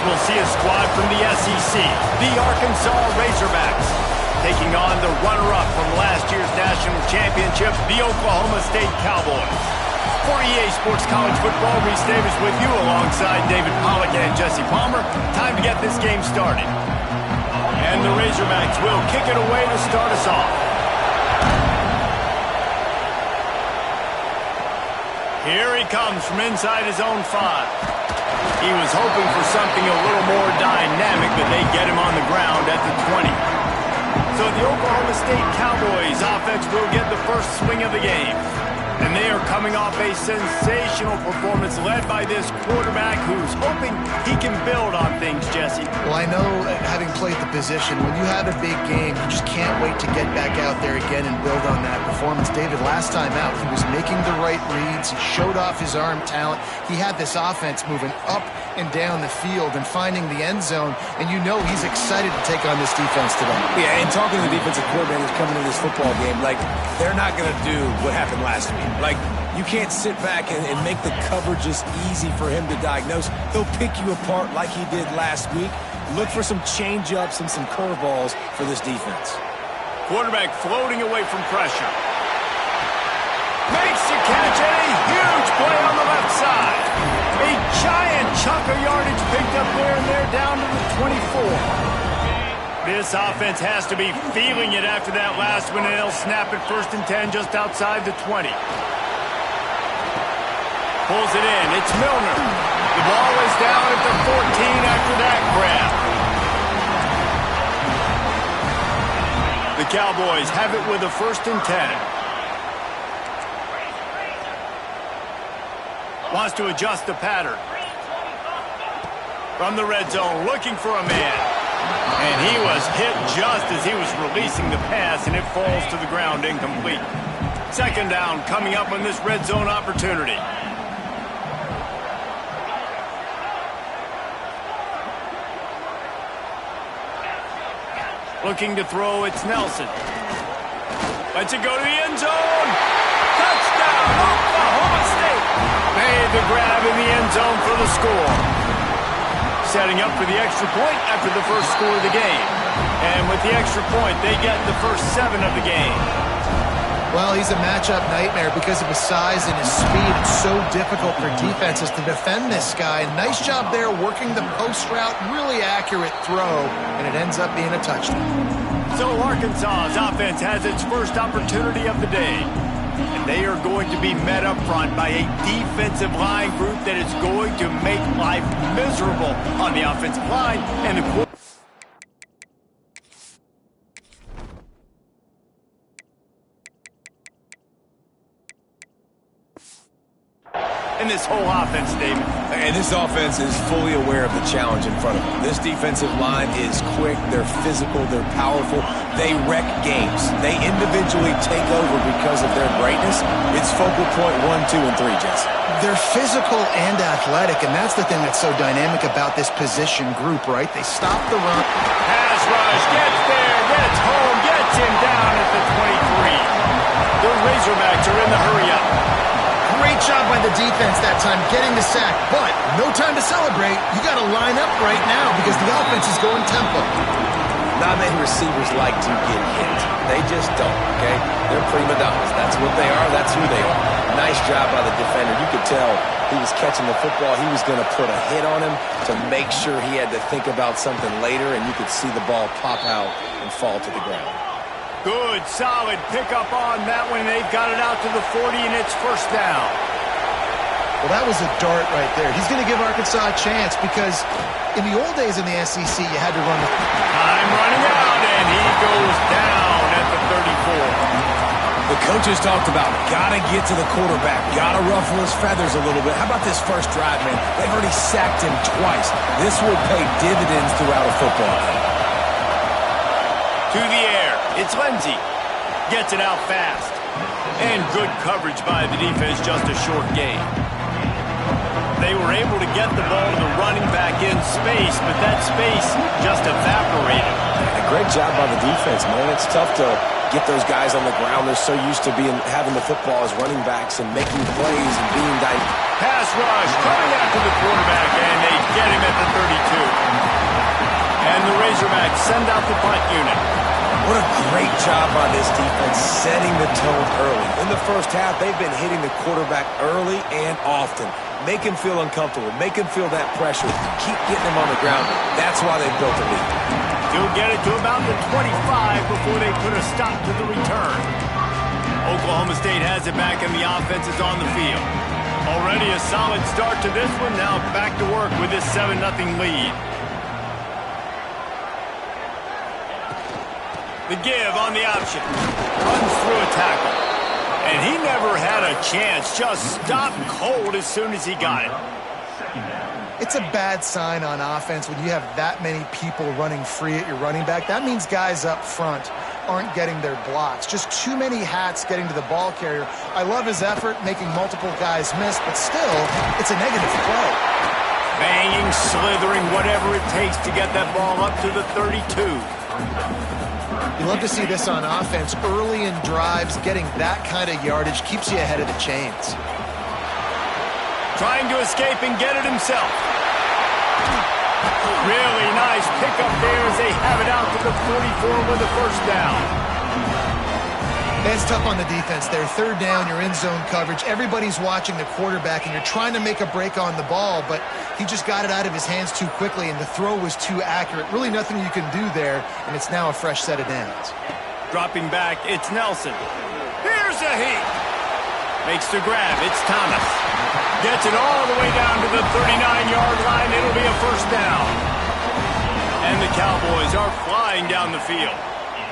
we'll see a squad from the SEC, the Arkansas Razorbacks, taking on the runner-up from last year's national championship, the Oklahoma State Cowboys. For EA Sports College Football, Reese Davis with you alongside David Pollack and Jesse Palmer. Time to get this game started. And the Razorbacks will kick it away to start us off. Here he comes from inside his own 5. He was hoping for something a little more dynamic, but they get him on the ground at the 20. So the Oklahoma State Cowboys offense will get the first swing of the game. And they are coming off a sensational performance led by this quarterback who's hoping he can build on things, Jesse. Well, I know, having played the position, when you have a big game, you just can't wait to get back out there again and build on that performance. David, last time out, he was making the right reads. He showed off his arm talent. He had this offense moving up and down the field and finding the end zone, and you know he's excited to take on this defense today. Yeah, and talking to the defensive coordinators coming into this football game, like, they're not going to do what happened last week. Like, you can't sit back and make the coverages easy for him to diagnose. He'll pick you apart like he did last week. Look for some change-ups and some curveballs for this defense. Quarterback floating away from pressure. Makes the catch, and a huge play on the left side. A giant chunk of yardage picked up there, and they're down to the 24. This offense has to be feeling it after that last one, and they'll snap it 1st and 10 just outside the 20. Pulls it in. It's Milner. The ball is down at the 14 after that grab. The Cowboys have it with a 1st and 10. Wants to adjust the pattern. From the red zone, looking for a man. And he was hit just as he was releasing the pass, and it falls to the ground incomplete. 2nd down coming up on this red zone opportunity. Looking to throw, it's Nelson. Lets it go to the end zone. Touchdown, Oklahoma State. Made the grab in the end zone for the score. Setting up for the extra point after the first score of the game. And with the extra point, they get the first 7 of the game. Well, he's a matchup nightmare because of his size and his speed. It's so difficult for defenses to defend this guy. Nice job there working the post route. Really accurate throw, and it ends up being a touchdown. So Arkansas's offense has its first opportunity of the day. And they are going to be met up front by a defensive line group that is going to make life miserable on the offensive line. And the this whole offense, David. And this offense is fully aware of the challenge in front of them. This defensive line is quick, they're physical, they're powerful, they wreck games. They individually take over because of their greatness. It's focal point 1, 2, and 3, Jesse. They're physical and athletic, and that's the thing that's so dynamic about this position group, right? They stop the run. Pass rush, gets there, gets home, gets him down at the 23. The Razorbacks are in the hurry-up. Great job by the defense that time, getting the sack. But no time to celebrate. You got to line up right now because the offense is going tempo. Not many receivers like to get hit. They just don't, okay? They're prima donnas. That's what they are. That's who they are. Nice job by the defender. You could tell he was catching the football. He was going to put a hit on him to make sure he had to think about something later, and you could see the ball pop out and fall to the ground. Good, solid pickup on that one. They've got it out to the 40, and it's 1st down. Well, that was a dart right there. He's going to give Arkansas a chance because in the old days in the SEC, you had to run the... Time running out, and he goes down at the 34. The coaches talked about gotta get to the quarterback, gotta ruffle his feathers a little bit. How about this first drive, man? They've already sacked him twice. This will pay dividends throughout a football game. To the air, it's Lindsey. Gets it out fast. And good coverage by the defense, just a short gain. They were able to get the ball to the running back in space, but that space just evaporated. A great job by the defense, man. It's tough to get those guys on the ground. They're so used to having the football as running backs and making plays and being dynamic. Pass rush coming after the quarterback, and they get him at the 32. Razorbacks send out the punt unit. What a great job by this defense setting the tone early. In the first half, they've been hitting the quarterback early and often. Make him feel uncomfortable. Make him feel that pressure. Keep getting him on the ground. That's why they built a lead. He'll get it to about the 25 before they put a stop to the return. Oklahoma State has it back and the offense is on the field. Already a solid start to this one. Now back to work with this 7-0 lead. The give on the option. Runs through a tackle. And he never had a chance. Just stopped cold as soon as he got it. It's a bad sign on offense when you have that many people running free at your running back. That means guys up front aren't getting their blocks. Just too many hats getting to the ball carrier. I love his effort, making multiple guys miss, but still, it's a negative play. Banging, slithering, whatever it takes to get that ball up to the 32. You love to see this on offense. Early in drives, getting that kind of yardage keeps you ahead of the chains. Trying to escape and get it himself. Really nice pickup there as they have it out to the 44 with the first down. That's tough on the defense there. Third down, you're in zone coverage. Everybody's watching the quarterback, and you're trying to make a break on the ball, but he just got it out of his hands too quickly, and the throw was too accurate. Really nothing you can do there, and it's now a fresh set of downs. Dropping back, it's Nelson. Here's a heat. Makes the grab, it's Thomas. Gets it all the way down to the 39-yard line. It'll be a first down. And the Cowboys are flying down the field.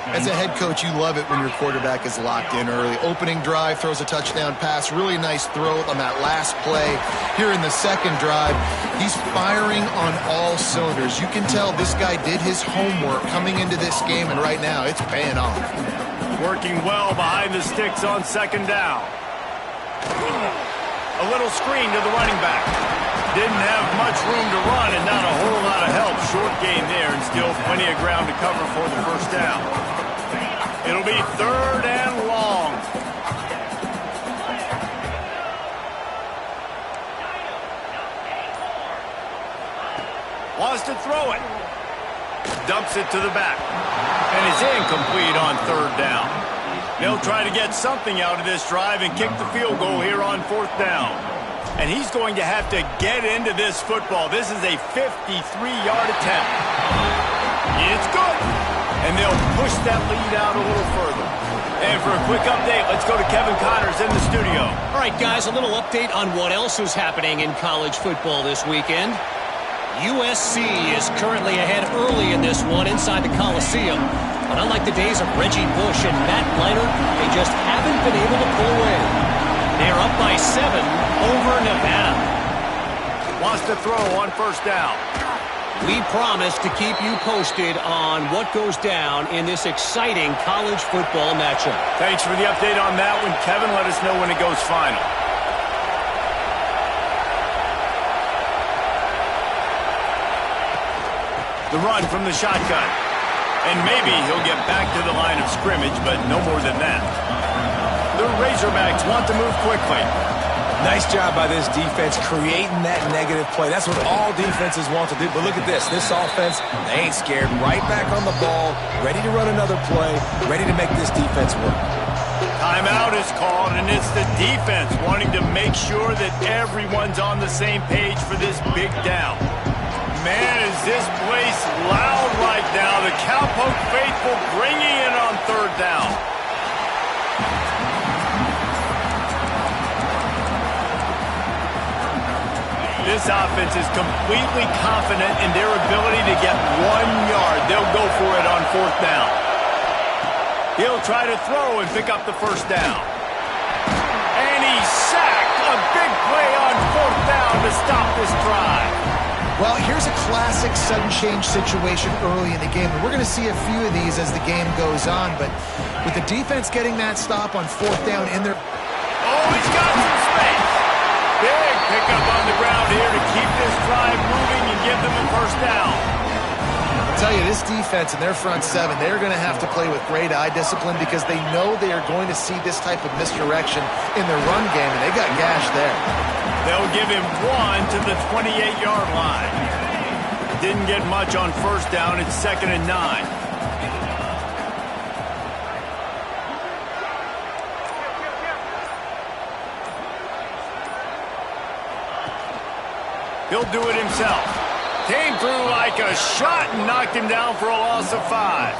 As a head coach, you love it when your quarterback is locked in early. Opening drive, throws a touchdown pass. Really nice throw on that last play. Here in the second drive, he's firing on all cylinders. You can tell this guy did his homework coming into this game, and right now it's paying off. Working well behind the sticks on second down. A little screen to the running back. Didn't have much room to run and not a whole lot of help. Short gain there and still plenty of ground to cover for the first down. It'll be third and long. Wants to throw it. Dumps it to the back. And it's incomplete on third down. They'll try to get something out of this drive and kick the field goal here on fourth down. And he's going to have to get into this football. This is a 53-yard attempt. It's good. And they'll push that lead out a little further. And for a quick update, let's go to Kevin Connors in the studio. All right, guys, a little update on what else is happening in college football this weekend. USC is currently ahead early in this one inside the Coliseum. But unlike the days of Reggie Bush and Matt Leiter, they just haven't been able to pull away. They're up by 7 over Nevada. Wants to throw on first down. We promise to keep you posted on what goes down in this exciting college football matchup. Thanks for the update on that one, Kevin. Let us know when it goes final. The run from the shotgun. And maybe he'll get back to the line of scrimmage, but no more than that. The Razorbacks want to move quickly. Nice job by this defense creating that negative play. That's what all defenses want to do. But look at this. This offense, they ain't scared. Right back on the ball, ready to run another play, ready to make this defense work. Timeout is called, and it's the defense wanting to make sure that everyone's on the same page for this big down. Man, is this place loud right now. The Cowpoke faithful bringing it on third down. This offense is completely confident in their ability to get 1 yard. They'll go for it on fourth down. He'll try to throw and pick up the first down. And he's sacked. A big play on fourth down to stop this drive. Well, here's a classic sudden change situation early in the game. And we're going to see a few of these as the game goes on. But with the defense getting that stop on fourth down in their... Oh, he's got some space. Big pickup on the ground here to keep this drive moving and give them a first down. I'll tell you, this defense and their front seven, they're going to have to play with great eye discipline because they know they are going to see this type of misdirection in their run game, and they got gashed there. They'll give him 1 to the 28-yard line. didn't get much on first down. It's 2nd and 9. He'll do it himself. Came through like a shot and knocked him down for a loss of 5.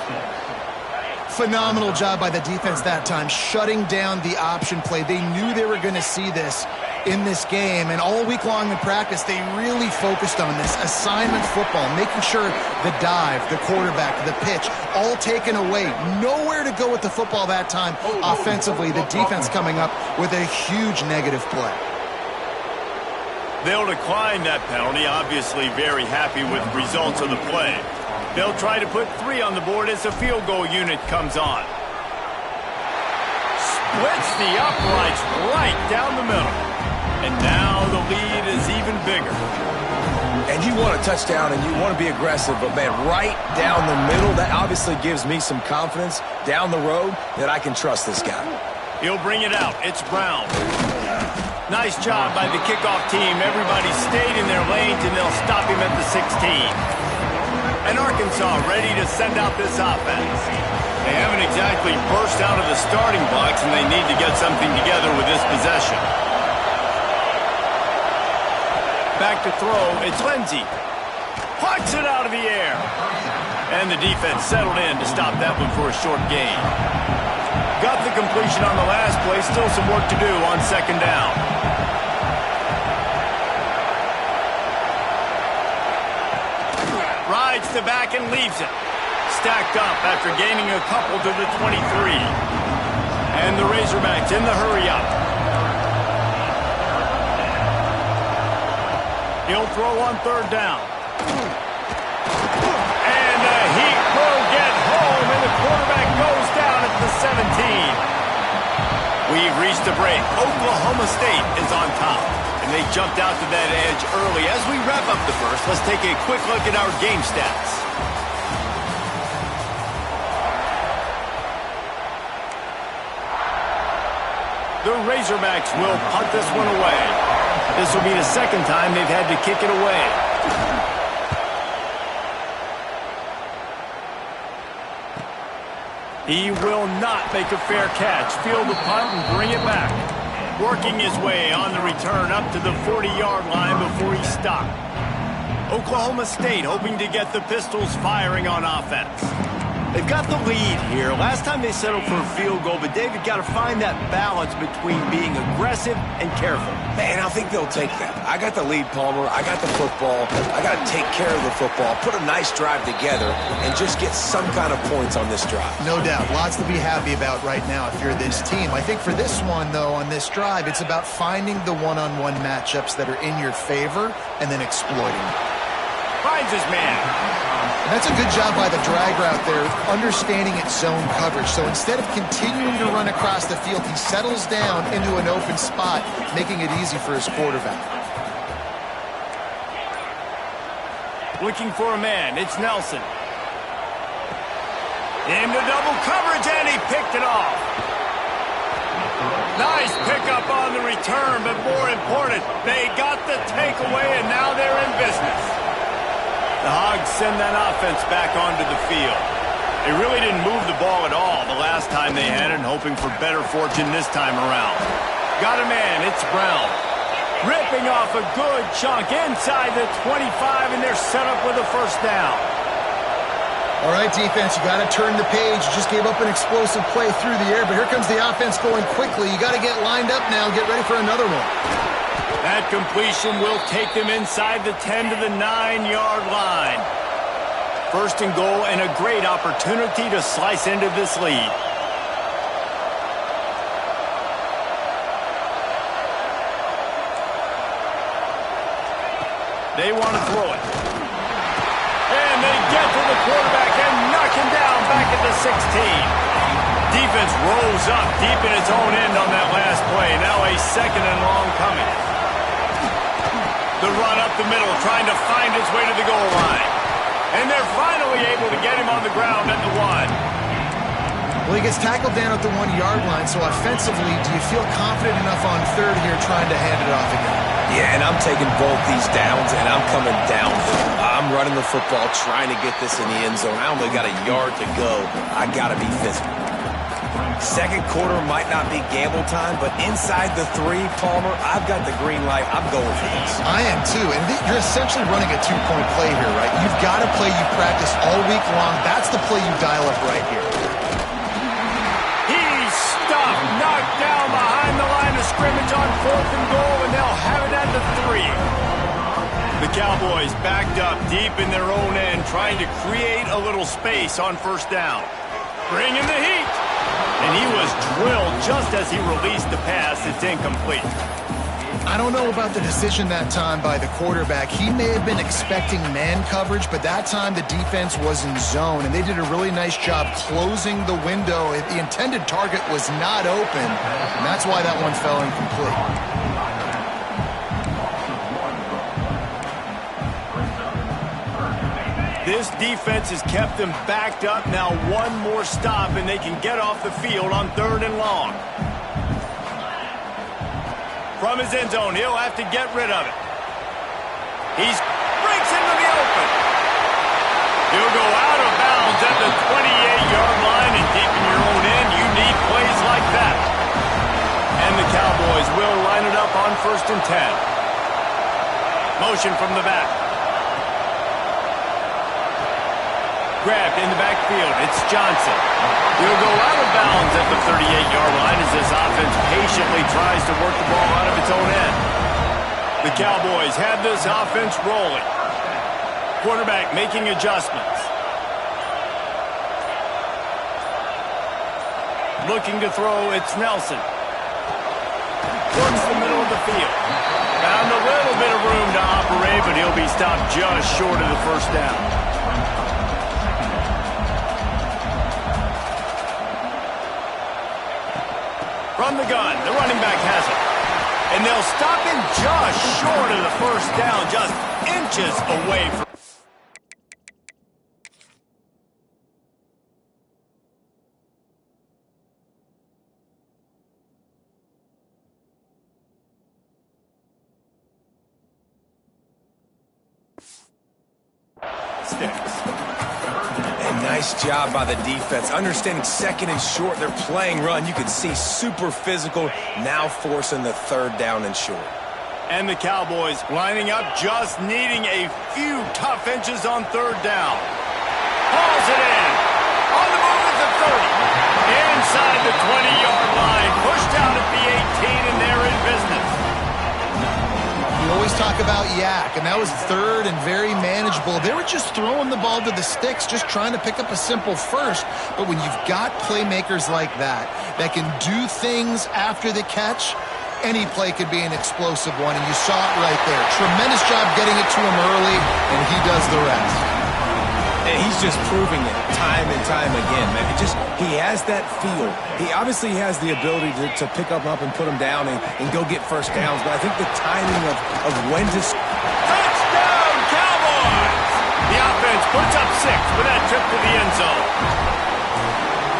Phenomenal job by the defense that time, shutting down the option play. They knew they were going to see this in this game, and all week long in practice, they really focused on this assignment football, making sure the dive, the quarterback, the pitch, all taken away. Nowhere to go with the football that time offensively. The defense coming up with a huge negative play. They'll decline that penalty, obviously very happy with the results of the play. They'll try to put 3 on the board as the field goal unit comes on. Splits the uprights right down the middle. And now the lead is even bigger. And you want a touchdown and you want to be aggressive, but, man, right down the middle, that obviously gives me some confidence down the road that I can trust this guy. He'll bring it out. It's Brown. Nice job by the kickoff team. Everybody stayed in their lanes, and they'll stop him at the 16. And Arkansas ready to send out this offense. They haven't exactly burst out of the starting blocks, and they need to get something together with this possession. Back to throw. It's Lindsey. Pucks it out of the air. And the defense settled in to stop that one for a short gain. Got the completion on the last play. Still some work to do on 2nd down. Rides the back and leaves it. Stacked up after gaining a couple to the 23. And the Razorbacks in the hurry-up. He'll throw on 3rd down. And the Heat will get home, and the quarterback goes down at the 17. We've reached the break. Oklahoma State is on top. And they jumped out to that edge early. As we wrap up the first, let's take a quick look at our game stats. The Razorbacks will punt this one away. This will be the 2nd time they've had to kick it away. He will not make a fair catch. Field the punt and bring it back. Working his way on the return up to the 40-yard line before he stopped. Oklahoma State hoping to get the Pistols firing on offense. They've got the lead here. Last time they settled for a field goal, but David got to find that balance between being aggressive and careful. Man, I think they'll take that. I got the lead, Palmer. I got the football. I got to take care of the football, put a nice drive together, and just get some kind of points on this drive. No doubt. Lots to be happy about right now if you're this team. I think for this one, though, on this drive, it's about finding the one-on-one matchups that are in your favor and then exploiting them. Finds his man. And that's a good job by the drag route there, understanding its zone coverage. So instead of continuing to run across the field, he settles down into an open spot, making it easy for his quarterback. Looking for a man. It's Nelson. Into double coverage, and he picked it off. Nice pickup on the return, but more important, they got the takeaway, and now they're in business. The Hogs send that offense back onto the field. They really didn't move the ball at all the last time they had it, hoping for better fortune this time around. Got a man, it's Brown. Ripping off a good chunk inside the 25, and they're set up with a 1st down. All right, defense, you got to turn the page. You just gave up an explosive play through the air, but here comes the offense going quickly. You got to get lined up now, get ready for another one. That completion will take them inside the 10 to the 9-yard line. 1st and goal, and a great opportunity to slice into this lead. They want to throw it. And they get to the quarterback and knock him down back at the 16. Defense rolls up deep in its own end on that last play. Now a 2nd and long coming. The run up the middle, trying to find his way to the goal line. And they're finally able to get him on the ground at the 1. Well, he gets tackled down at the 1-yard line, so offensively, do you feel confident enough on 3rd here trying to hand it off again? Yeah, and I'm taking both these downs, and I'm coming down. I'm running the football, trying to get this in the end zone. I only got a yard to go. I got to be physical. Second quarter might not be gamble time, but inside the 3, Palmer, I've got the green light. I'm going for this. I am too, and you're essentially running a 2-point play here, right? You've got a play you practice all week long. That's the play you dial up right here. He's stuffed, knocked down behind the line of scrimmage on 4th and goal, and they'll have it at the 3. The Cowboys backed up deep in their own end, trying to create a little space on 1st down. Bring in the heat. And he was drilled just as he released the pass. It's incomplete. I don't know about the decision that time by the quarterback. He may have been expecting man coverage, but that time the defense was in zone, and they did a really nice job closing the window. The intended target was not open, and that's why that one fell incomplete. This defense has kept them backed up. Now one more stop, and they can get off the field on 3rd and long. From his end zone, he'll have to get rid of it. He breaks into the open. He'll go out of bounds at the 28-yard line, and deep in your own end, you need plays like that. And the Cowboys will line it up on 1st and 10. Motion from the back. Grabbed in the backfield. It's Johnson. He'll go out of bounds at the 38-yard line as this offense patiently tries to work the ball out of its own end. The Cowboys have this offense rolling. Quarterback making adjustments. Looking to throw, it's Nelson. Towards the middle of the field. Found a little bit of room to operate, but he'll be stopped just short of the 1st down. From the gun, the running back has it. And they'll stop him just short of the 1st down, just inches away from... Sticks. Nice job by the defense. Understanding 2nd and short, they're playing run. You can see super physical, now forcing the 3rd down and short. And the Cowboys lining up, just needing a few tough inches on 3rd down. Hauls it in. On the move at the 30. Inside the 20-yard line. Pushed out at the 18, and they're in business. You always talk about yak, and that was 3rd and very manageable. They were just throwing the ball to the sticks, just trying to pick up a simple 1st. But when you've got playmakers like that can do things after the catch, any play could be an explosive one, and you saw it right there. Tremendous job getting it to him early, and he does the rest. And he's just proving it time and time again, man. He has that feel. He obviously has the ability to pick up and put him down and go get 1st downs, but I think the timing of when to... Touchdown, Cowboys! The offense puts up 6 with that trip to the end zone.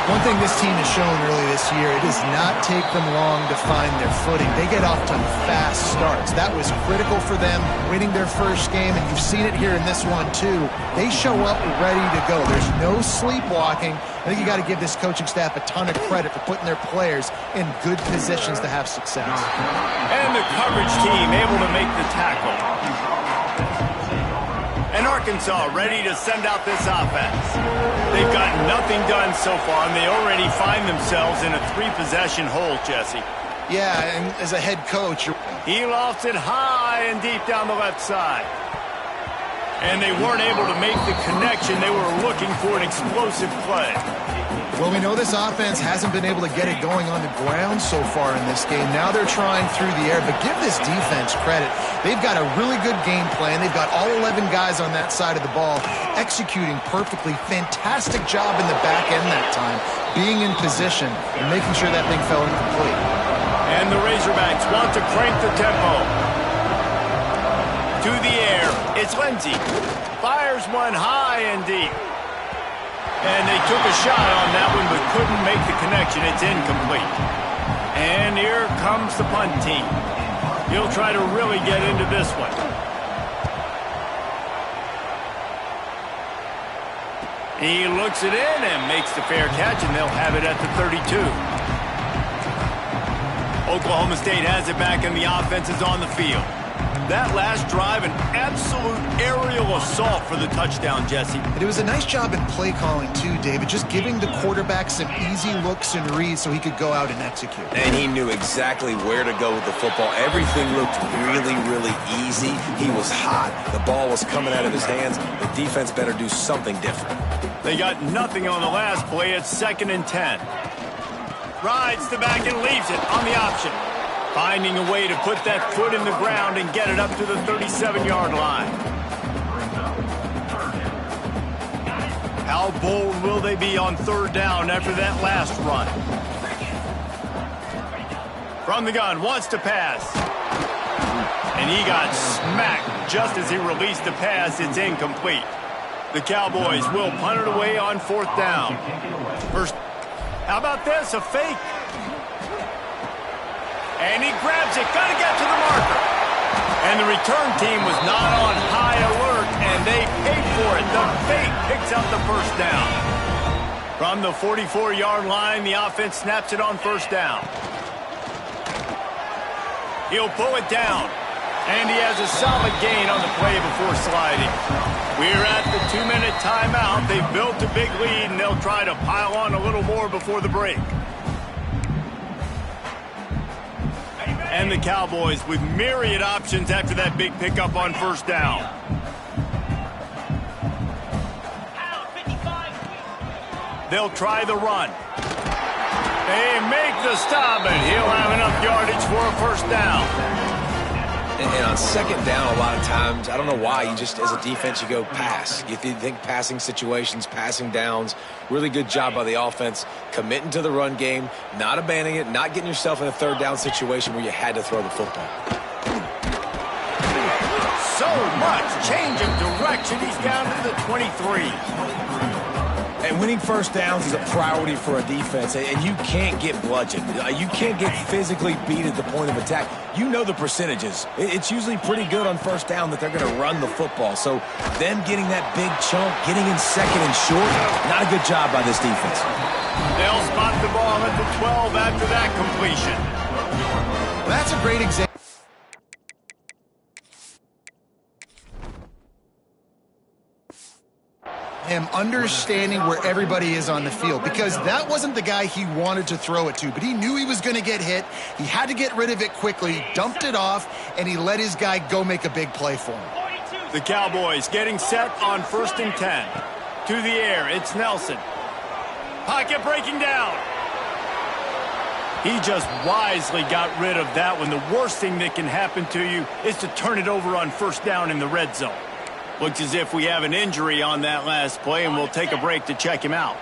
One thing this team has shown early this year, it does not take them long to find their footing. They get off to fast starts. That was critical for them, winning their 1st game, and you've seen it here in this one too. They show up ready to go. There's no sleepwalking. I think you got to give this coaching staff a ton of credit for putting their players in good positions to have success. And the coverage team able to make the tackle. And Arkansas ready to send out this offense. They've got nothing done so far, and they already find themselves in a 3-possession hole, Jesse. Yeah, and as a head coach... He lofts it high and deep down the left side. And they weren't able to make the connection. They were looking for an explosive play. Well, we know this offense hasn't been able to get it going on the ground so far in this game. Now they're trying through the air, but give this defense credit. They've got a really good game plan. They've got all 11 guys on that side of the ball executing perfectly. Fantastic job in the back end that time, being in position and making sure that thing fell incomplete. And the Razorbacks want to crank the tempo. To the air, it's Lindsey. Fires one high and deep. And they took a shot on that one, but couldn't make the connection. It's incomplete. And here comes the punt team. He'll try to really get into this one. He looks it in and makes the fair catch, and they'll have it at the 32. Oklahoma State has it back, and the offense is on the field. That last drive, an absolute aerial assault for the touchdown, Jesse. And it was a nice job in play calling, too, David, just giving the quarterback some easy looks and reads so he could go out and execute. And he knew exactly where to go with the football. Everything looked really, really easy. He was hot. The ball was coming out of his hands. The defense better do something different. They got nothing on the last play. It's 2nd and 10. Rides the back and leaves it on the option. Finding a way to put that foot in the ground and get it up to the 37-yard line. How bold will they be on 3rd down after that last run? From the gun, wants to pass. And he got smacked just as he released the pass. It's incomplete. The Cowboys will punt it away on 4th down. How about this? A fake. And he grabs it. Got to get to the marker. And the return team was not on high alert, and they paid for it. The fake picks up the 1st down. From the 44-yard line, the offense snaps it on 1st down. He'll pull it down. And he has a solid gain on the play before sliding. We're at the 2-minute timeout. They've built a big lead, and they'll try to pile on a little more before the break. And the Cowboys with myriad options after that big pickup on 1st down. They'll try the run. They make the stop, and he'll have enough yardage for a 1st down. And on 2nd down, a lot of times, I don't know why, you just, as a defense, you go pass. You think passing situations, passing downs. Really good job by the offense, committing to the run game, not abandoning it, not getting yourself in a 3rd down situation where you had to throw the football. So much change of direction. He's down to the 23. And winning 1st downs is a priority for a defense, and you can't get bludgeoned. You can't get physically beat at the point of attack. You know the percentages. It's usually pretty good on 1st down that they're going to run the football. So them getting that big chunk, getting in 2nd and short, not a good job by this defense. They'll spot the ball at the 12 after that completion. Well, that's a great example. Him understanding where everybody is on the field, because that wasn't the guy he wanted to throw it to, but he knew he was going to get hit. He had to get rid of it quickly, dumped it off, and he let his guy go make a big play for him. The Cowboys getting set on 1st and 10. To the air, it's Nelson. Pocket breaking down. He just wisely got rid of that one. The worst thing that can happen to you is to turn it over on 1st down in the red zone. Looks as if we have an injury on that last play, and we'll take a break to check him out.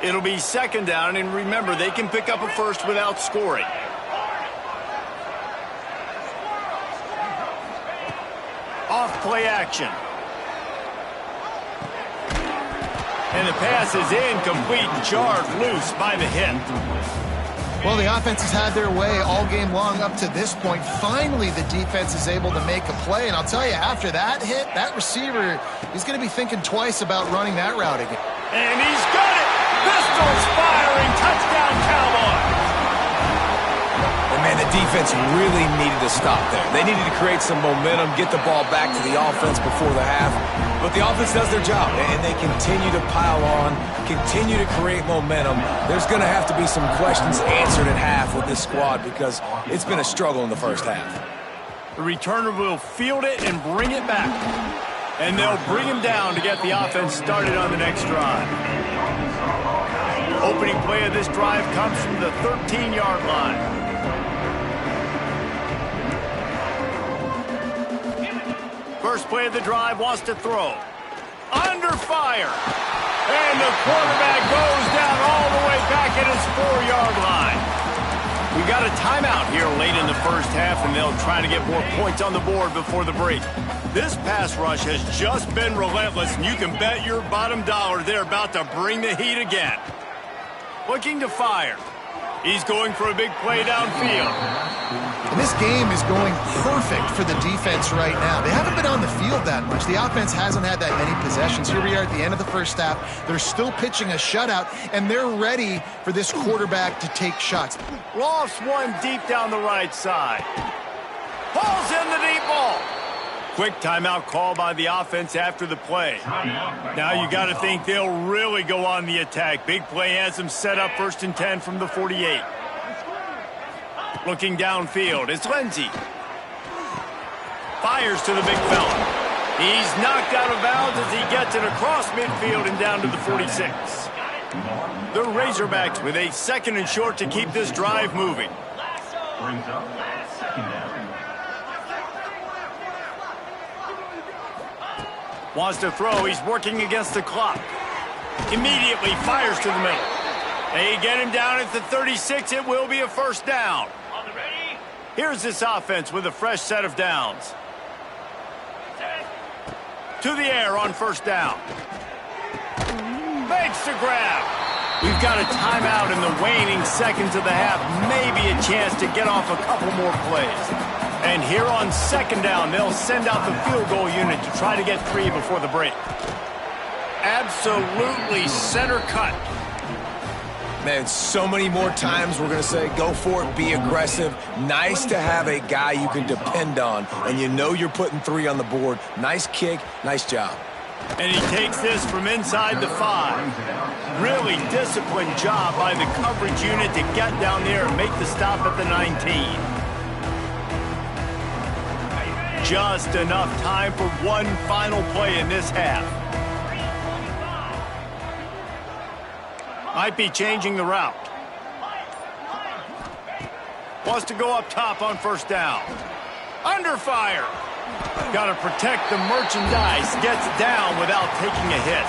It'll be 2nd down, and remember, they can pick up a 1st without scoring. Off play action. And the pass is incomplete, jarred loose by the hit. Well, the offense has had their way all game long up to this point. Finally, the defense is able to make a play. And I'll tell you, after that hit, that receiver, he's going to be thinking twice about running that route again. And he's got it! Pistols firing! Touchdown, Cowboys! And man, the defense really needed to stop there. They needed to create some momentum, get the ball back to the offense before the half. But the offense does their job, and they continue to pile on, continue to create momentum. There's going to have to be some questions answered at half with this squad because it's been a struggle in the 1st half. The returner will field it and bring it back. And they'll bring him down to get the offense started on the next drive. Opening play of this drive comes from the 13-yard line. First play of the drive, wants to throw. Under fire. And the quarterback goes down all the way back at his 4-yard line. We got a timeout here late in the 1st half, and they'll try to get more points on the board before the break. This pass rush has just been relentless, and you can bet your bottom dollar they're about to bring the heat again. Looking to fire. He's going for a big play downfield. And this game is going perfect for the defense right now. They haven't been on the field that much. The offense hasn't had that many possessions. Here we are at the end of the first half. They're still pitching a shutout, and they're ready for this quarterback to take shots. Lost one deep down the right side. Pulls in the deep ball. Quick timeout call by the offense after the play. Now you got to think they'll really go on the attack. Big play has them set up 1st and 10 from the 48. Looking downfield, it's Lindsey. Fires to the big fella. He's knocked out of bounds as he gets it across midfield and down to the 46. The Razorbacks with a 2nd and short to keep this drive moving. Wants to throw. He's working against the clock. Immediately fires to the middle. They get him down at the 36. It will be a 1st down. Here's this offense with a fresh set of downs. To the air on 1st down. Makes the grab. We've got a timeout in the waning seconds of the half. Maybe a chance to get off a couple more plays. And here on 2nd down, they'll send out the field goal unit to try to get 3 before the break. Absolutely center cut. Man, so many more times we're going to say, go for it, be aggressive. Nice to have a guy you can depend on, and you know you're putting 3 on the board. Nice kick, nice job. And he takes this from inside the 5. Really disciplined job by the coverage unit to get down there and make the stop at the 19. Just enough time for one final play in this half. Might be changing the route. Wants to go up top on 1st down. Under fire. Got to protect the merchandise. Gets down without taking a hit.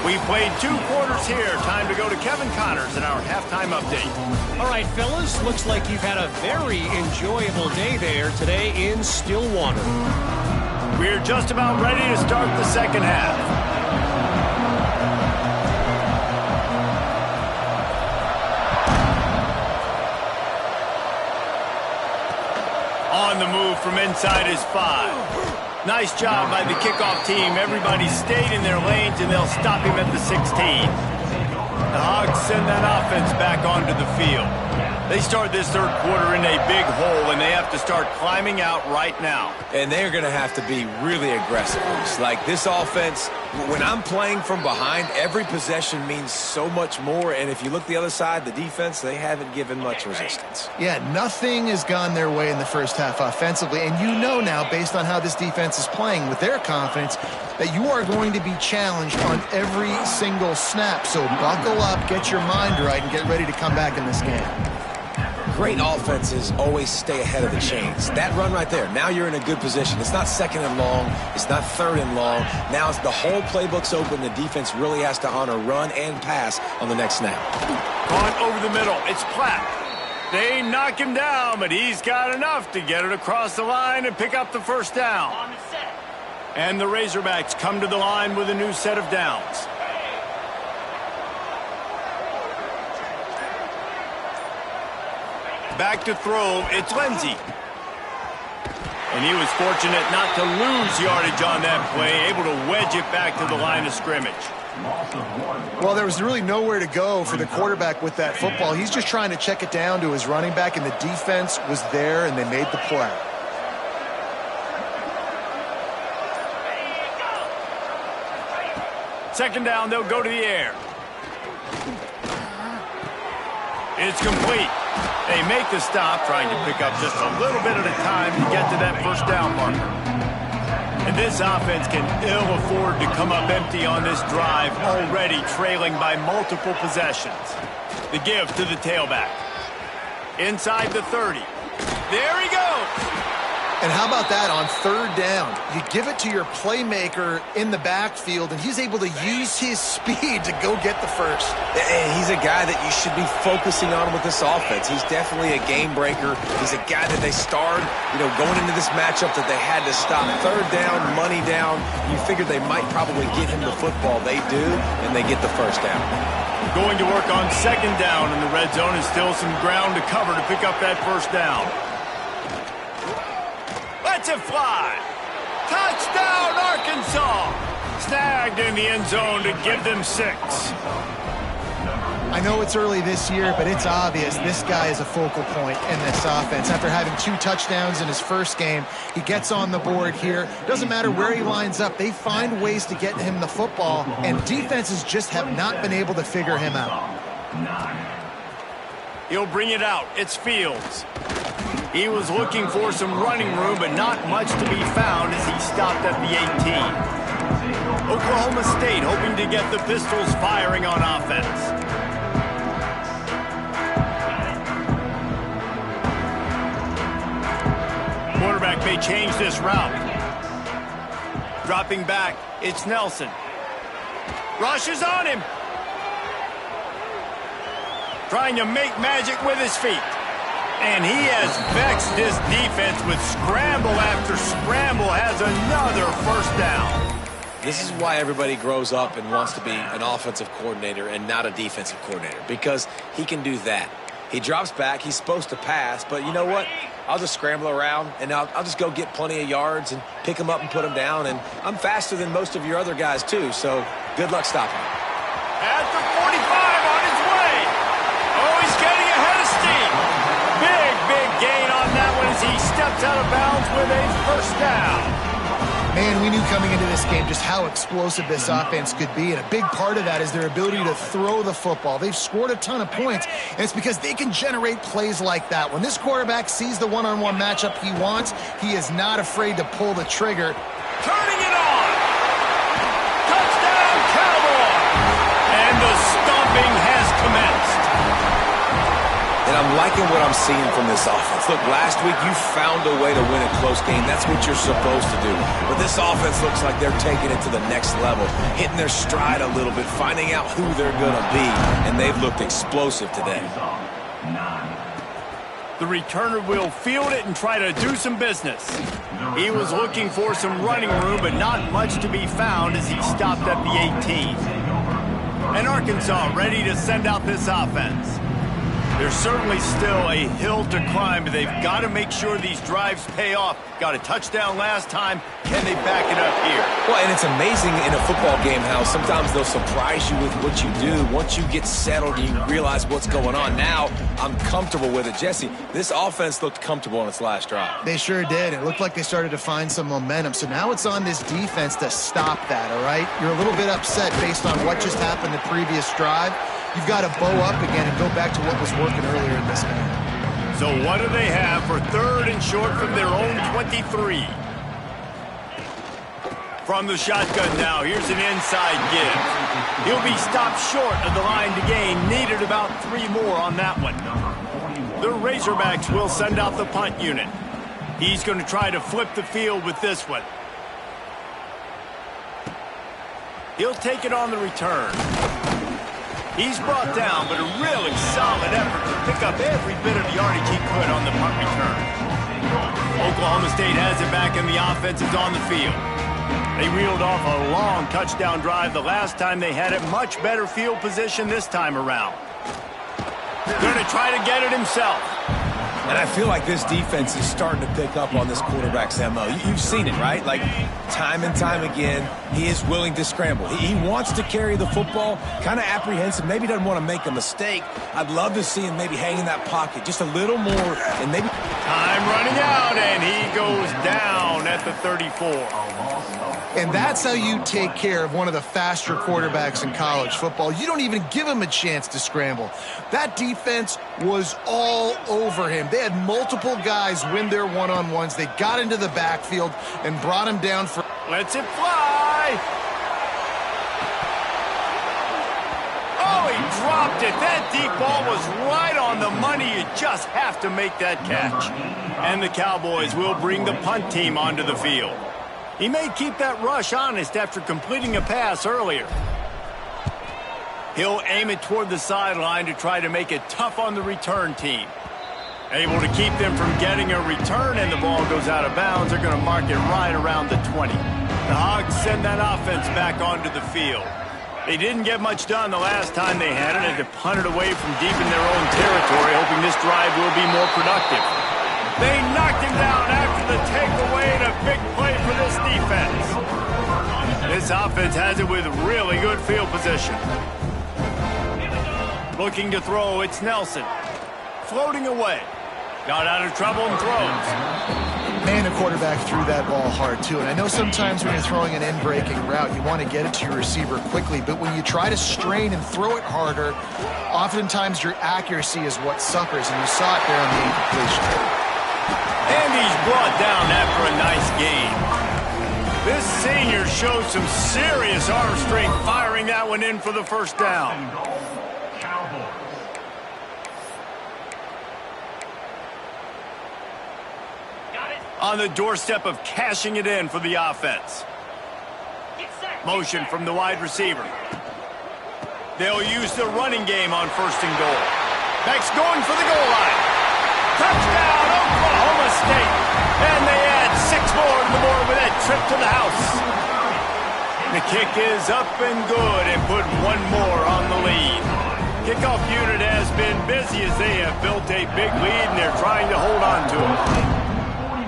We played 2 quarters here. Time to go to Kevin Connors in our halftime update. All right, fellas, looks like you've had a very enjoyable day there today in Stillwater. We're just about ready to start the 2nd half. On the move from inside his 5. Nice job by the kickoff team. Everybody stayed in their lanes, and they'll stop him at the 16. The Hogs send that offense back onto the field. They start this 3rd quarter in a big hole, and they have to start climbing out right now. And they're going to have to be really aggressive. It's like this offense, when I'm playing from behind, every possession means so much more. And if you look the other side, the defense, they haven't given much resistance. Yeah, nothing has gone their way in the first half offensively. And you know now, based on how this defense is playing with their confidence, that you are going to be challenged on every single snap. So buckle up, get your mind right, and get ready to come back in this game. Great offenses always stay ahead of the chains. That run right there, now you're in a good position. It's not 2nd and long. It's not 3rd and long. Now it's the whole playbook's open. The defense really has to honor run and pass on the next snap. Caught over the middle. It's Platt. They knock him down, but he's got enough to get it across the line and pick up the 1st down. And the Razorbacks come to the line with a new set of downs. Back to throw, it's Lindsey. And he was fortunate not to lose yardage on that play, able to wedge it back to the line of scrimmage. Well, there was really nowhere to go for the quarterback with that football. He's just trying to check it down to his running back, and the defense was there, and they made the play. Second down, they'll go to the air. It's complete. They make the stop, trying to pick up just a little bit at a time to get to that 1st down marker. And this offense can ill afford to come up empty on this drive, already trailing by multiple possessions. The give to the tailback. Inside the 30. There he goes. And how about that on 3rd down? You give it to your playmaker in the backfield, and he's able to use his speed to go get the 1st. And he's a guy that you should be focusing on with this offense. He's definitely a game breaker. He's a guy that they starred, going into this matchup that they had to stop. 3rd down, money down. You figured they might probably get him the football. They do, and they get the 1st down. Going to work on 2nd down in the red zone, and still some ground to cover to pick up that 1st down. Lets it fly. Touchdown, Arkansas. Snagged in the end zone to give them 6. I know it's early this year, but it's obvious this guy is a focal point in this offense. After having 2 touchdowns in his first game, he gets on the board here. Doesn't matter where he lines up, they find ways to get him the football, and defenses just have not been able to figure him out. He'll bring it out. It's Fields. He was looking for some running room, but not much to be found as he stopped at the 18. Oklahoma State hoping to get the Pistols firing on offense. Quarterback may change this route. Dropping back, it's Nelson. Rushes on him. Trying to make magic with his feet. And he has vexed this defense with scramble after scramble, has another first down. This is why everybody grows up and wants to be an offensive coordinator and not a defensive coordinator, because he can do that. He drops back, he's supposed to pass, but you know what? I'll just scramble around, and I'll just go get plenty of yards and pick them up and put them down, and I'm faster than most of your other guys, too, so good luck stopping him. At the 45 on his way. Oh, he's getting ahead of steam. Big gain on that one as he steps out of bounds with a first down. Man, we knew coming into this game just how explosive this offense could be, and a big part of that is their ability to throw the football. They've scored a ton of points, and it's because they can generate plays like that. When this quarterback sees the one-on-one matchup he wants, he is not afraid to pull the trigger. Turning it on. Touchdown, Cowboys. And the stomping has commenced. And I'm liking what I'm seeing from this offense. Look, last week you found a way to win a close game. That's what you're supposed to do. But this offense looks like they're taking it to the next level, hitting their stride a little bit, finding out who they're going to be, and they've looked explosive today. The returner will field it and try to do some business. He was looking for some running room, but not much to be found as he stopped at the 18. And Arkansas ready to send out this offense. There's certainly still a hill to climb, but they've got to make sure these drives pay off. Got a touchdown last time. Can they back it up here? Well, and it's amazing in a football game how sometimes they'll surprise you with what you do. Once you get settled and you realize what's going on, now I'm comfortable with it. Jesse, this offense looked comfortable on its last drive. They sure did. It looked like they started to find some momentum. So now it's on this defense to stop that, all right? You're a little bit upset based on what just happened the previous drive. You've got to bow up again and go back to what was working earlier in this game. So what do they have for 3rd and short from their own 23? From the shotgun now, here's an inside give. He'll be stopped short of the line to gain. Needed about 3 more on that one. The Razorbacks will send out the punt unit. He's going to try to flip the field with this one. He'll take it on the return. He's brought down, but a really solid effort to pick up every bit of yardage he could on the punt return. Oklahoma State has it back, and the offense is on the field. They reeled off a long touchdown drive the last time they had it. Much better field position this time around. Going to try to get it himself. And I feel like this defense is starting to pick up on this quarterback's MO. You've seen it, right? Like, time and time again, he is willing to scramble. He wants to carry the football, kind of apprehensive, maybe doesn't want to make a mistake. I'd love to see him maybe hang in that pocket just a little more, and maybe... Time running out, and he goes down at the 34. And that's how you take care of one of the faster quarterbacks in college football. You don't even give him a chance to scramble. That defense was all over him. They had multiple guys win their one-on-ones. They got into the backfield and brought him down for... Lets it fly. Oh, he dropped it. That deep ball was right on the money. You just have to make that catch. And the Cowboys will bring the punt team onto the field. He may keep that rush honest after completing a pass earlier. He'll aim it toward the sideline to try to make it tough on the return team. Able to keep them from getting a return, and the ball goes out of bounds. They're going to mark it right around the 20. The Hogs send that offense back onto the field. They didn't get much done the last time they had it, and to punt it away from deep in their own territory, hoping this drive will be more productive. They knocked him down after the takeaway to defense. This offense has it with really good field position. Looking to throw, it's Nelson. Floating away. Got out of trouble and throws. Man, the quarterback threw that ball hard, too. And I know sometimes when you're throwing an in-breaking route, you want to get it to your receiver quickly. But when you try to strain and throw it harder, oftentimes your accuracy is what suffers. And you saw it there on the incompletion. And he's brought down after a nice game. This senior showed some serious arm strength firing that one in for the first down. On the doorstep of cashing it in for the offense. Motion from the wide receiver. They'll use the running game on 1st and goal. Beck's going for the goal line. Touchdown, Oklahoma State. And they add 6 more to the board with that trip to the house. The kick is up and good and put 1 more on the lead. Kickoff unit has been busy as they have built a big lead and they're trying to hold on to it.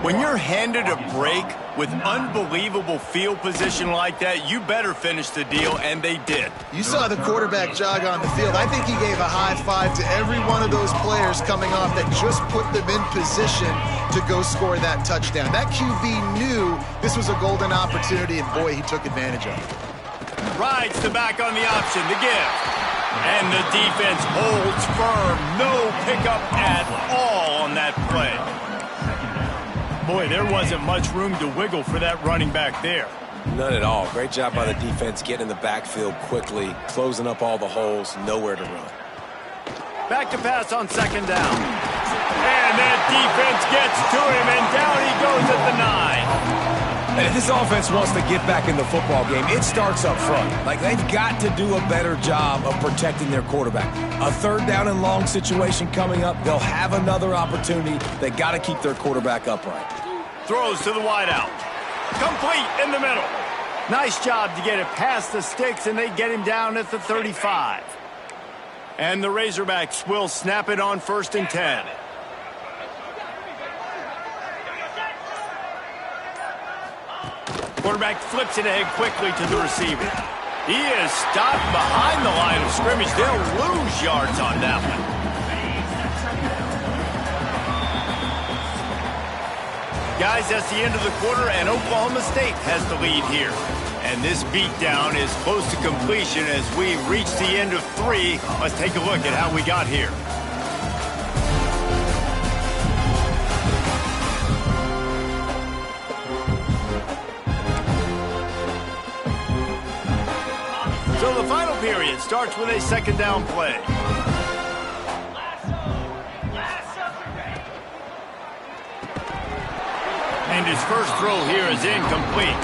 When you're handed a break with unbelievable field position like that, you better finish the deal, and they did. You saw the quarterback jog on the field. I think he gave a high five to every one of those players coming off that just put them in position to go score that touchdown. That QB knew this was a golden opportunity, and boy, he took advantage of it. Rides the back on the option, the give. And the defense holds firm. No pickup at all on that play. Boy, there wasn't much room to wiggle for that running back there. None at all. Great job by the defense getting in the backfield quickly, closing up all the holes, nowhere to run. Back to pass on 2nd down. And that defense gets to him, and down he goes at the 9. And if this offense wants to get back in the football game, it starts up front. Like, they've got to do a better job of protecting their quarterback. A 3rd down and long situation coming up. They'll have another opportunity. They got to keep their quarterback upright. Throws to the wideout. Complete in the middle. Nice job to get it past the sticks, and they get him down at the 35. And the Razorbacks will snap it on 1st and 10. Quarterback flips it ahead quickly to the receiver. He is stopped behind the line of scrimmage. They'll lose yards on that one. Guys, that's the end of the quarter, and Oklahoma State has the lead here. And this beatdown is close to completion as we reach the end of 3. Let's take a look at how we got here. So the final period starts with a 2nd down play. And his first throw here is incomplete.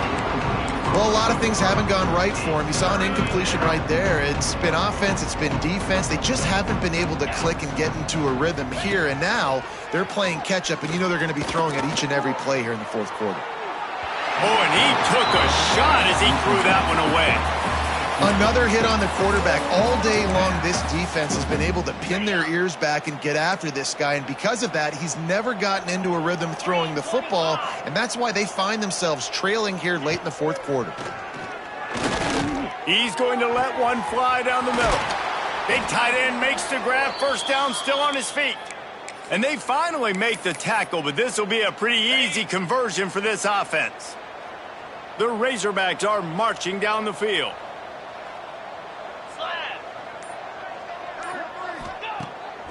Well, a lot of things haven't gone right for him. You saw an incompletion right there. It's been offense, it's been defense. They just haven't been able to click and get into a rhythm here. And now they're playing catch-up, and you know they're going to be throwing at each and every play here in the 4th quarter. Oh, and he took a shot as he threw that one away. Another hit on the quarterback. All day long, this defense has been able to pin their ears back and get after this guy, and because of that, he's never gotten into a rhythm throwing the football, and that's why they find themselves trailing here late in the 4th quarter. He's going to let one fly down the middle. Big tight end makes the grab, 1st down, still on his feet. And they finally make the tackle, but this will be a pretty easy conversion for this offense. The Razorbacks are marching down the field.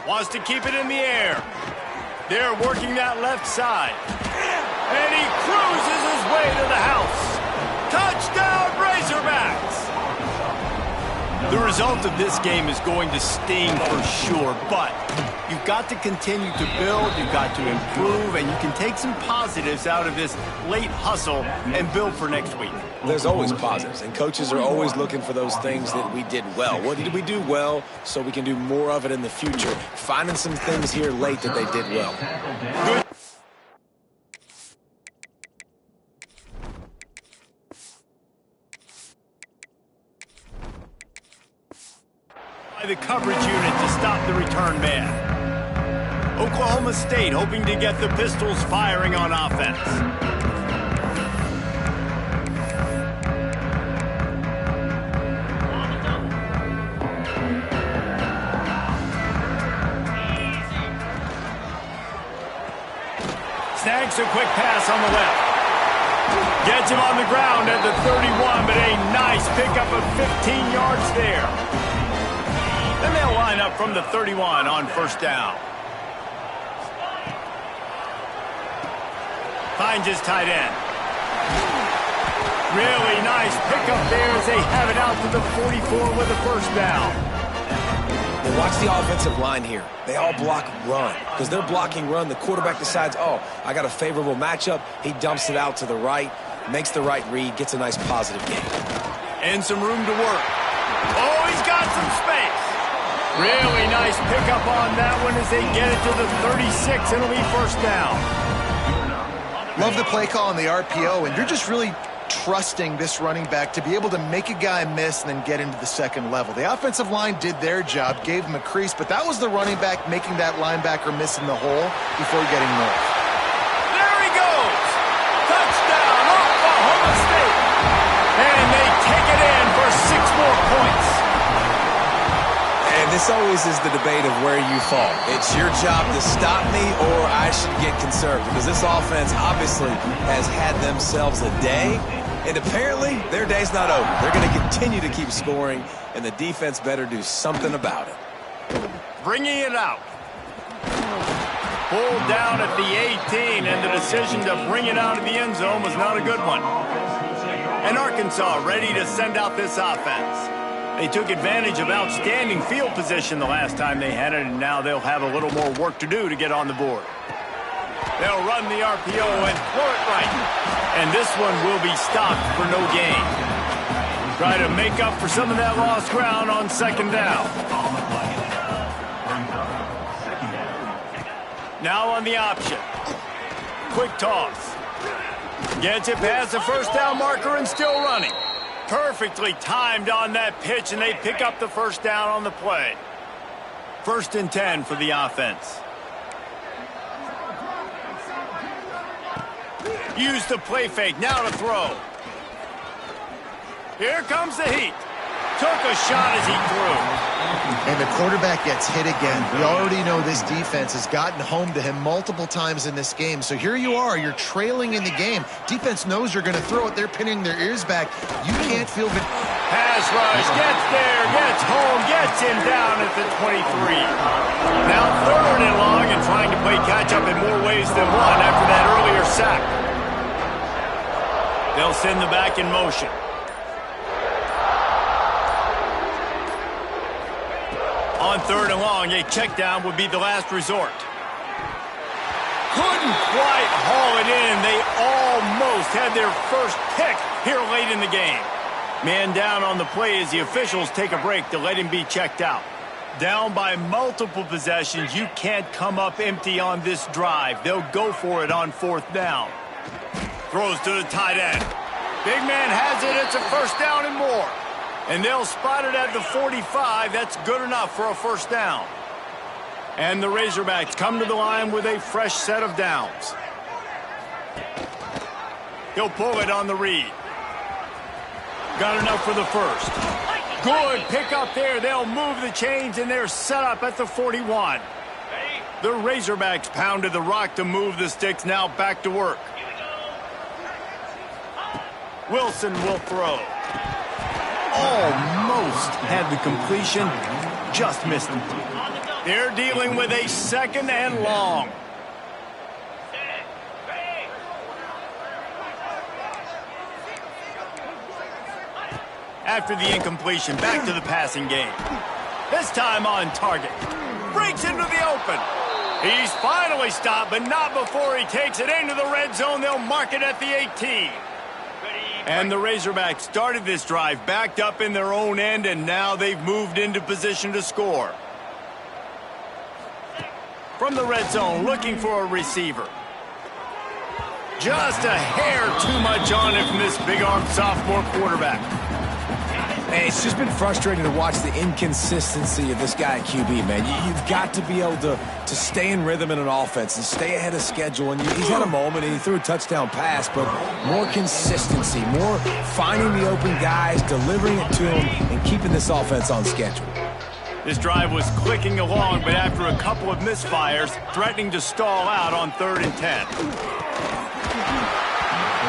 Wants to keep it in the air. They're working that left side. And he cruises his way to the house. Touchdown, Razorbacks! The result of this game is going to sting for sure, but you've got to continue to build, you've got to improve, and you can take some positives out of this late hustle and build for next week. There's always positives, and coaches are always looking for those things that we did well. What did we do well so we can do more of it in the future? Finding some things here late that they did well. Good. By the coverage unit to stop the return man. Oklahoma State hoping to get the Pistols firing on offense. Fakes a quick pass on the left. Gets him on the ground at the 31, but a nice pickup of 15 yards there. Then they'll line up from the 31 on first down. Finds his tight end. Really nice pickup there as they have it out to the 44 with a first down. Well, watch the offensive line here. They all block run. Because they're blocking run, the quarterback decides, oh, I got a favorable matchup. He dumps it out to the right, makes the right read, gets a nice positive gain. And some room to work. Oh, he's got some space. Really nice pickup on that one as they get it to the 36, and it'll be first down. Love the play call on the RPO, and you're just really trusting this running back to be able to make a guy miss and then get into the second level. The offensive line did their job, gave him a crease, but that was the running back making that linebacker miss in the hole before getting north. There he goes! Touchdown, Oklahoma State! And they take it in for 6 more points. And this always is the debate of where you fall. It's your job to stop me or I should get conserved, because this offense obviously has had themselves a day, and apparently their day's not over. They're going to continue to keep scoring, and the defense better do something about it. Bringing it out. Pulled down at the 18, and the decision to bring it out of the end zone was not a good one. And Arkansas ready to send out this offense. They took advantage of outstanding field position the last time they had it, and now they'll have a little more work to do to get on the board. They'll run the RPO and throw it right. And this one will be stopped for no gain. Try to make up for some of that lost ground on second down. Now on the option. Quick toss. Gets it past the first down marker and still running. Perfectly timed on that pitch, and they pick up the first down on the play. 1st and 10 for the offense. Use the play fake, now to throw. Here comes the heat. Took a shot as he threw. And the quarterback gets hit again. We already know this defense has gotten home to him multiple times in this game. So here you are, you're trailing in the game. Defense knows you're going to throw it. They're pinning their ears back. You can't feel good. Pass rush, gets there, gets home, gets him down at the 23. Now 3rd and long and trying to play catch-up in more ways than one after that earlier sack. They'll send the back in motion. On 3rd and long, a check down would be the last resort. Couldn't quite haul it in. They almost had their first pick here late in the game. Man down on the play as the officials take a break to let him be checked out. Down by multiple possessions, you can't come up empty on this drive. They'll go for it on 4th down. Throws to the tight end. Big man has it. It's a first down and more. And they'll spot it at the 45. That's good enough for a first down. And the Razorbacks come to the line with a fresh set of downs. He'll pull it on the read. Got enough for the first. Good pick up there. They'll move the chains, and they're set up at the 41. The Razorbacks pounded the rock to move the sticks. Now back to work. Wilson will throw. Almost had the completion, just missed it. They're dealing with a 2nd and long. After the incompletion, back to the passing game. This time on target. Breaks into the open. He's finally stopped, but not before he takes it into the red zone. They'll mark it at the 18. And the Razorbacks started this drive backed up in their own end, and now they've moved into position to score. From the red zone, looking for a receiver. Just a hair too much on it from this big-armed sophomore quarterback. Hey, it's just been frustrating to watch the inconsistency of this guy at QB, man. You've got to be able to stay in rhythm in an offense and stay ahead of schedule. And he's had a moment, and he threw a touchdown pass, but more consistency, more finding the open guys, delivering it to them, and keeping this offense on schedule. This drive was clicking along, but after a couple of misfires, threatening to stall out on 3rd and 10.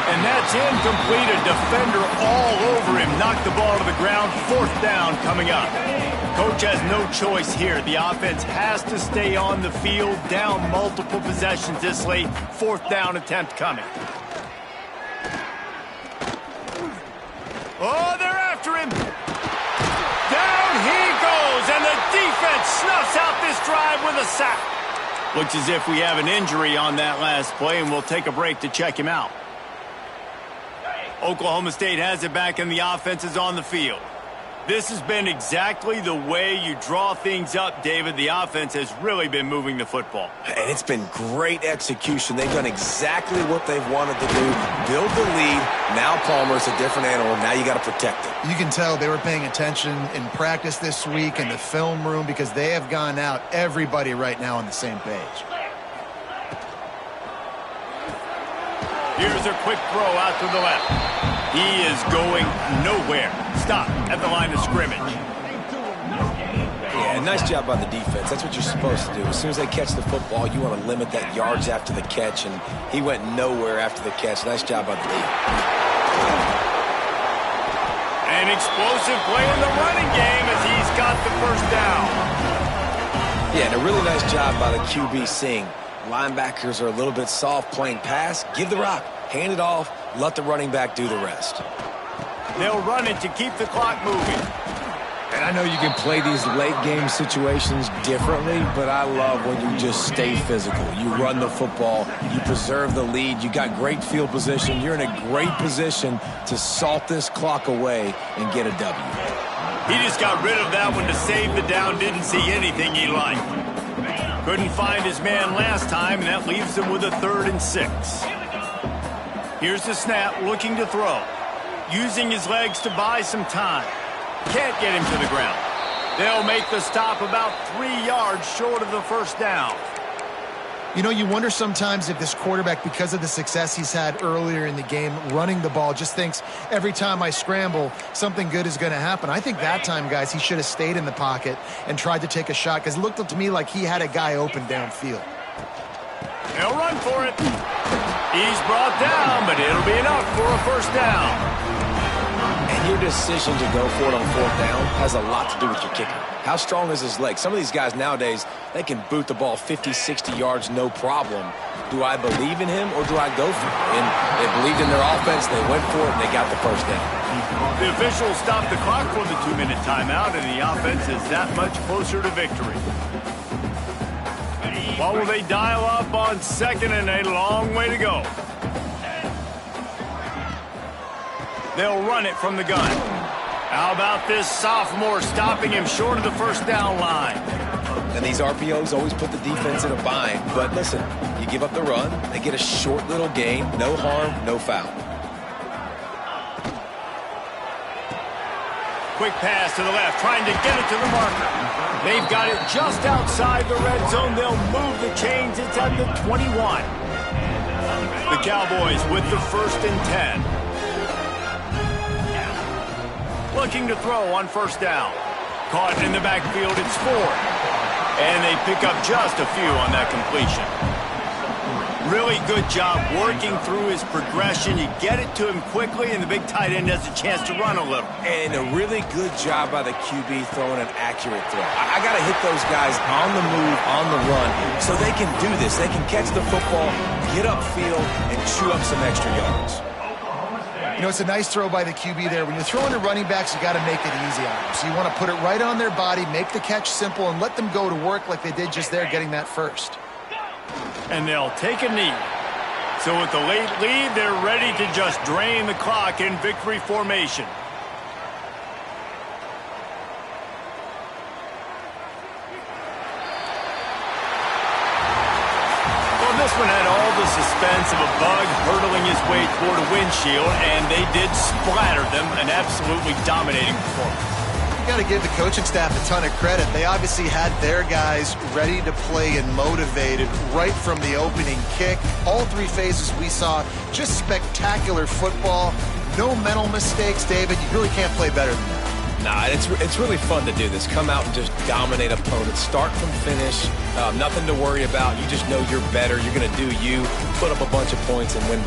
And that's incomplete. A defender all over him. Knocked the ball to the ground. 4th down coming up. Coach has no choice here. The offense has to stay on the field, down multiple possessions this late. 4th down attempt coming. Oh, they're after him. Down he goes, and the defense snuffs out this drive with a sack. Looks as if we have an injury on that last play, and we'll take a break to check him out. Oklahoma State has it back, and the offense is on the field. This has been exactly the way you draw things up, David. The offense has really been moving the football. And it's been great execution. They've done exactly what they've wanted to do. Build the lead. Now Palmer's a different animal. Now you got to protect it. You can tell they were paying attention in practice this week in the film room because they have gone out, everybody right now on the same page. Here's a quick throw out to the left. He is going nowhere. Stop at the line of scrimmage. Yeah, nice job by the defense. That's what you're supposed to do. As soon as they catch the football, you want to limit that yards after the catch, and he went nowhere after the catch. Nice job by the D. An explosive play in the running game as he's got the 1st down. Yeah, and a really nice job by the QB seeing linebackers are a little bit soft playing pass. Give the rock. Hand it off. Let the running back do the rest. They'll run it to keep the clock moving. And I know you can play these late game situations differently, but I love when you just stay physical. You run the football. You preserve the lead. You got great field position. You're in a great position to salt this clock away and get a W. He just got rid of that one to save the down. Didn't see anything he liked. Couldn't find his man last time, and that leaves him with a 3rd and 6. Here's the snap, looking to throw. Using his legs to buy some time. Can't get him to the ground. They'll make the stop about 3 yards short of the 1st down. You know, you wonder sometimes if this quarterback, because of the success he's had earlier in the game, running the ball, just thinks every time I scramble, something good is going to happen. I think that time, guys, he should have stayed in the pocket and tried to take a shot because it looked to me like he had a guy open downfield. They'll run for it. He's brought down, but it'll be enough for a 1st down. And your decision to go for it on 4th down has a lot to do with your kicker. How strong is his leg? Some of these guys nowadays, they can boot the ball 50, 60 yards, no problem. Do I believe in him or do I go for it? And they believed in their offense, they went for it, and they got the 1st down. The officials stopped the clock for the 2-minute timeout, and the offense is that much closer to victory. What will they dial up on 2nd and a long way to go? They'll run it from the gun. How about this sophomore stopping him short of the 1st down line? And these RPOs always put the defense in a bind. But listen, you give up the run, they get a short little gain, no harm, no foul. Quick pass to the left, trying to get it to the marker. They've got it just outside the red zone. They'll move the chains. It's at the 21. The Cowboys with the 1st and 10. Looking to throw on 1st down. Caught in the backfield, it's 4. And they pick up just a few on that completion. Really good job working through his progression. You get it to him quickly, and the big tight end has a chance to run a little. And a really good job by the QB throwing an accurate throw. I got to hit those guys on the move, on the run, so they can do this. They can catch the football, get upfield, and chew up some extra yards. You know, it's a nice throw by the QB there. When you're throwing to running backs, you got to make it easy on them. So you want to put it right on their body, make the catch simple, and let them go to work like they did just there, getting that 1st. And they'll take a knee. So with the late lead, they're ready to just drain the clock in victory formation. Well, this one had all the suspense of a bug hurtling his way toward a windshield, and they did splatter them. An absolutely dominating performance. Got to give the coaching staff a ton of credit. They obviously had their guys ready to play and motivated right from the opening kick. All 3 phases we saw, just spectacular football. No mental mistakes, David. You really can't play better than that. Nah, it's really fun to do this. Come out and just dominate opponents. Start from finish. Nothing to worry about. You just know you're better. You're going to do you, put up a bunch of points, and win.